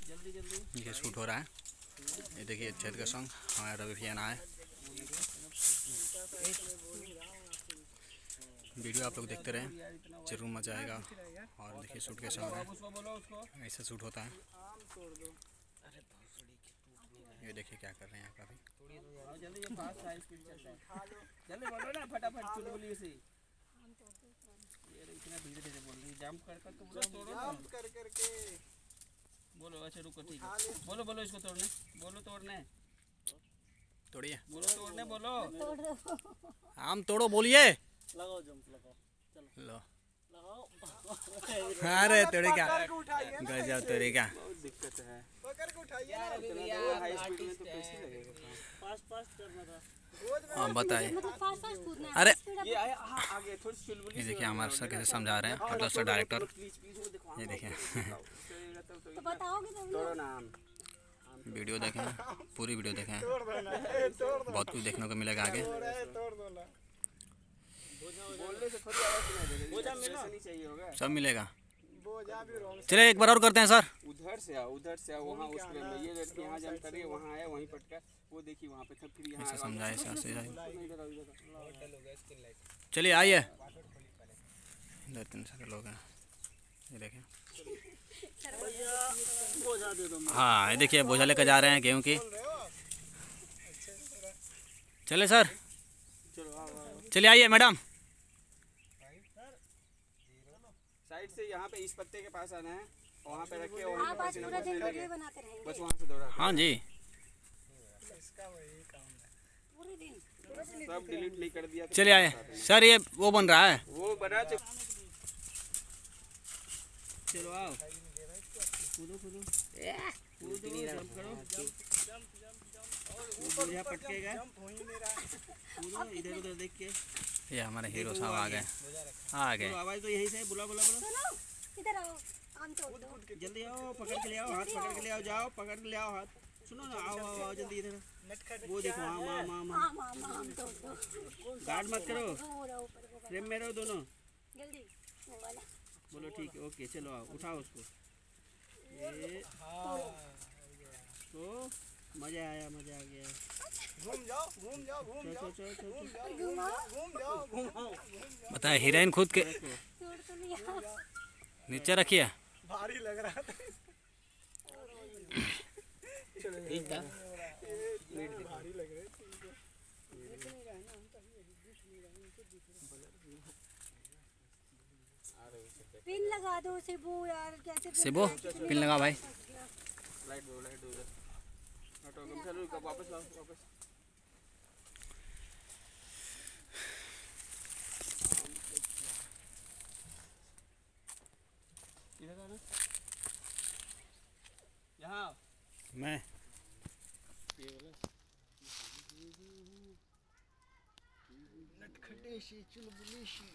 ये शूट हो रहा है। ये देखिए छेद का सॉन्ग हमारा रवि भैया ना है। वीडियो आप लोग देखते रहें, जरूर मजा आएगा। और देखिए शूट कैसा हो रहा है, ऐसा शूट होता है। ये देखिए क्या कर रहे हैं आप अभी। जल्दी बोलो ना फटाफट चुलबुली से। ये इतना धीरे धीरे बोल रही, जंप कर कर तो बोलो, तोड़ो जंप कर करके बोलो। अच्छा रुको, ठीक है, बोलो बोलो इसको तोड़ने, बोलो तोड़ने, तोड़िए, बोलो तोड़ने, बोलो आम तोड़ो, बोलिए। लगाओ जंप लगाओ, चलो लो लगाओ। अरे तोड़े क्या, गजब तोड़े क्या। बहुत दिक्कत है, पकड़ के उठाइए यार इतना हाई स्पीड में तो कैसे लगेगा। फास्ट फास्ट करना था। हाँ बताइए। मतलब फास्ट फास्ट कूदना है। अरे ये आया आगे थोड़ी चुलबुली। ये देखिए हमारे सर कैसे समझा रहे हैं, मतलब सर डायरेक्टर। प्लीज प्लीज वो देखो, ये देखिए तो बताओगे तब तोड़ो ना आम। वीडियो देखें, पूरी वीडियो देखें, तोड़ दो ना, तोड़ दो, बहुत कुछ देखने को मिलेगा आगे। तोड़ दो ना। बोलने से थोड़ी आवाज सुनाई दे रही है, ऐसा नहीं चाहिए होगा। सब मिलेगा। बोझा भी रोंग चलिए एक बार और करते हैं सर। उधर से आओ, उधर से आओ, वहाँ उस पे ये लड़की यहाँ जंप कर रही है, वहाँ आया वहीं पटका, वो देखिए वहाँ पे, फिर यहाँ ऐसे समझाए, ऐसे ऐसे इधर आओ, इधर आओ। चलिए आइए। 2-3 सारे लोग हैं, ये देखें। बोझा दे दो। हाँ ये देखिए बोझा लेकर जा रहे हैं गेहूँ की। चले सर, चलो आओ आओ, चलिए आइए मैडम। साइड से यहाँ पे इस पत्ते के पास आना है, वहाँ पे रखे, वहाँ आप पे आज पसीना पूरा दिन पसीना वीडियो लगे, बनाते रहेंगे बस वहाँ से दौड़ा। हाँ जी, इसका वही काम है। पूरे दिन। सब डिलीट नहीं कर दिया तो चलिए आइए सर। ये वो बन रहा है। वो बना तो चलो आओ, कूदो कूदो कूदो, जंप करो, वो यहाँ पटकेगा, कूदो इधर उधर देख के। ये हमारे हीरो साहब आ गए, आ गए। तो आवाज तो यहीं से, बुला बुला बुला, सुनो इधर आओ, आम तोड़ दो। जल्दी आओ, पकड़ के ले आओ, हाथ पकड़ के ले आओ, जाओ पकड़ के ले आओ हाथ। सुनो ना, आओ आओ आओ जल्दी इधर। वो देखो आम आम आम आम, आम आम आम तोड़ दो। गार्ड मत करो, वो रहो ऊपर वो फ्रेम में रहो दोनों। जल्दी वो वाला। बोलो ठीक है, ओके चलो आओ, उठाओ उसको। ये तो मजा आया, मजा आ गया। घूम जाओ, घूम जाओ, घूम चलो जाओ, चलो चलो घूम चलो, जाओ, घूम जाओ, घूमाओ। बताए हीरोइन खुद के तोड़ तो लिया। नीचे रखिए। भारी लग रहा था। ठीक था। भारी लग रहा है। पिन लगा दो सिबू यार, कैसे पिन सिबो लगाए? पिन लगा भाई। लाइट दो उधर, हटो तुम, चलो वापस लाओ वापस। इधर आना, यहाँ आओ। मैं नटखटे सी चुलबुली सी।